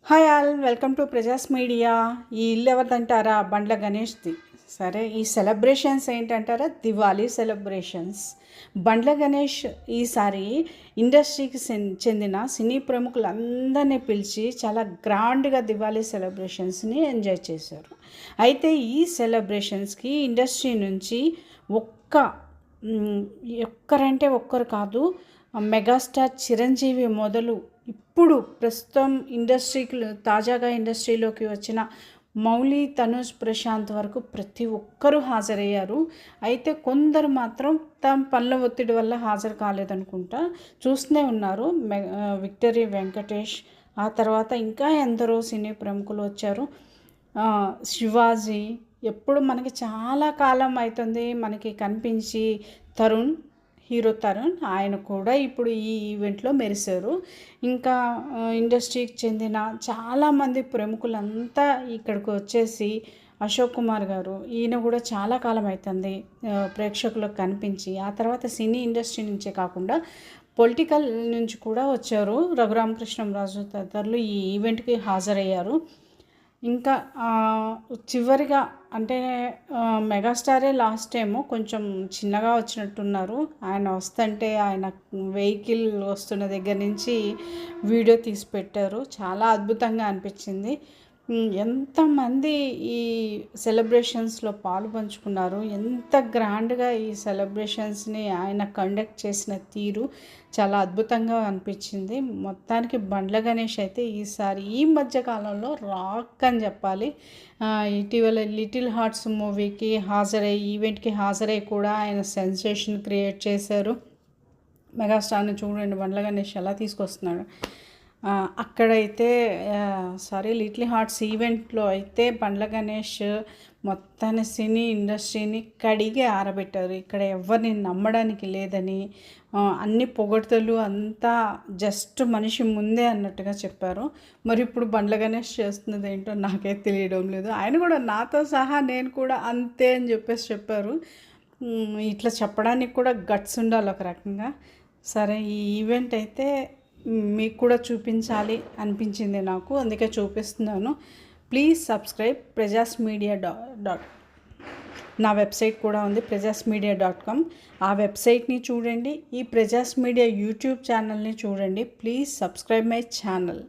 Hi all, welcome to prajas media. ఈ ఇల్లు ఎవరిదంటారా? బండ్ల గణేష్ది. సరే, ఈ సెలబ్రేషన్స్ ఏంటంటారా? దివాళీ సెలబ్రేషన్స్. బండ్ల గణేష్ ఈసారి ఇండస్ట్రీకి చెందిన సినీ ప్రముఖులందరినీ పిలిచి చాలా గ్రాండ్గా దివాళీ సెలబ్రేషన్స్ని ఎంజాయ్ చేశారు. అయితే ఈ సెలబ్రేషన్స్కి ఇండస్ట్రీ నుంచి ఒక్కరంటే ఒక్కరు కాదు, మెగాస్టార్ చిరంజీవి మొదలు ఇప్పుడు ప్రస్తుతం తాజాగా ఇండస్ట్రీలోకి వచ్చిన మౌలి, తనుజ్, ప్రశాంత్ వరకు ప్రతి ఒక్కరూ హాజరయ్యారు. అయితే కొందరు మాత్రం తమ పనుల ఒత్తిడి వల్ల హాజరు కాలేదనుకుంటా. చూస్తూనే ఉన్నారు, విక్టరీ వెంకటేష్, ఆ తర్వాత ఇంకా ఎందరో సినీ ప్రముఖులు వచ్చారు. శివాజీ, ఎప్పుడు మనకి చాలా కాలం అవుతుంది మనకి కనిపించి, హీరో తరుణ్, ఆయన కూడా ఇప్పుడు ఈ ఈవెంట్లో మెరిశారు. ఇంకా ఇండస్ట్రీకి చెందిన చాలామంది ప్రముఖులంతా ఇక్కడికి వచ్చేసి, అశోక్ కుమార్ గారు, ఈయన కూడా చాలా కాలం అవుతుంది ప్రేక్షకులకు కనిపించి. ఆ తర్వాత సినీ ఇండస్ట్రీ నుంచే కాకుండా పొలిటికల్ నుంచి కూడా వచ్చారు. రఘురామకృష్ణంరాజు తదితరులు ఈ ఈవెంట్కి హాజరయ్యారు. ఇంకా చివరిగా అంటే మెగాస్టారే లాస్ట్ టైము కొంచెం చిన్నగా వచ్చినట్టున్నారు. ఆయన వస్తుంటే ఆయన వెహికల్ వస్తున్న దగ్గర నుంచి వీడియో తీసి పెట్టారు. చాలా అద్భుతంగా అనిపించింది. ఎంతమంది ఈ సెలబ్రేషన్స్లో పాలు పంచుకున్నారు, ఎంత గ్రాండ్గా ఈ సెలబ్రేషన్స్ని ఆయన కండక్ట్ చేసిన తీరు చాలా అద్భుతంగా అనిపించింది. మొత్తానికి బండ్ల గణేష్ అయితే ఈసారి ఈ మధ్యకాలంలో రాక్ అని చెప్పాలి. ఇటీవల లిటిల్ హార్ట్స్ మూవీకి ఈవెంట్కి హాజరై కూడా ఆయన సెన్సేషన్ క్రియేట్ చేశారు. మెగాస్టార్ని చూడండి బండ్ల గణేష్ ఎలా తీసుకొస్తున్నాడు. అక్కడైతే లిటిల్ హార్ట్స్ ఈవెంట్లో అయితే బండ్ల గణేష్ మొత్తాన్ని సినీ ఇండస్ట్రీని కడిగి ఆరబెట్టారు. ఇక్కడ ఎవరిని నమ్మడానికి లేదని, అన్ని పొగడ్తలు అంతా జస్ట్ మనిషి ముందే అన్నట్టుగా చెప్పారు. మరి ఇప్పుడు బండ్ల గణేష్ చేస్తున్నది ఏంటో నాకే తెలియడం లేదు. ఆయన కూడా నాతో సహా నేను కూడా అంతే అని చెప్పారు. ఇట్లా చెప్పడానికి కూడా గట్స్ ఉండాలి ఒక రకంగా. సరే, ఈ ఈవెంట్ అయితే మీకు కూడా చూపించాలి అనిపించింది నాకు, అందుకే చూపిస్తున్నాను. ప్లీజ్ సబ్స్క్రైబ్ ప్రజాస్ మీడియా నా వెబ్సైట్ కూడా ఉంది, prajasmedia.com. ఆ వెబ్సైట్ని చూడండి, ఈ ప్రజాస్ మీడియా యూట్యూబ్ ఛానల్ని చూడండి. Please subscribe my channel.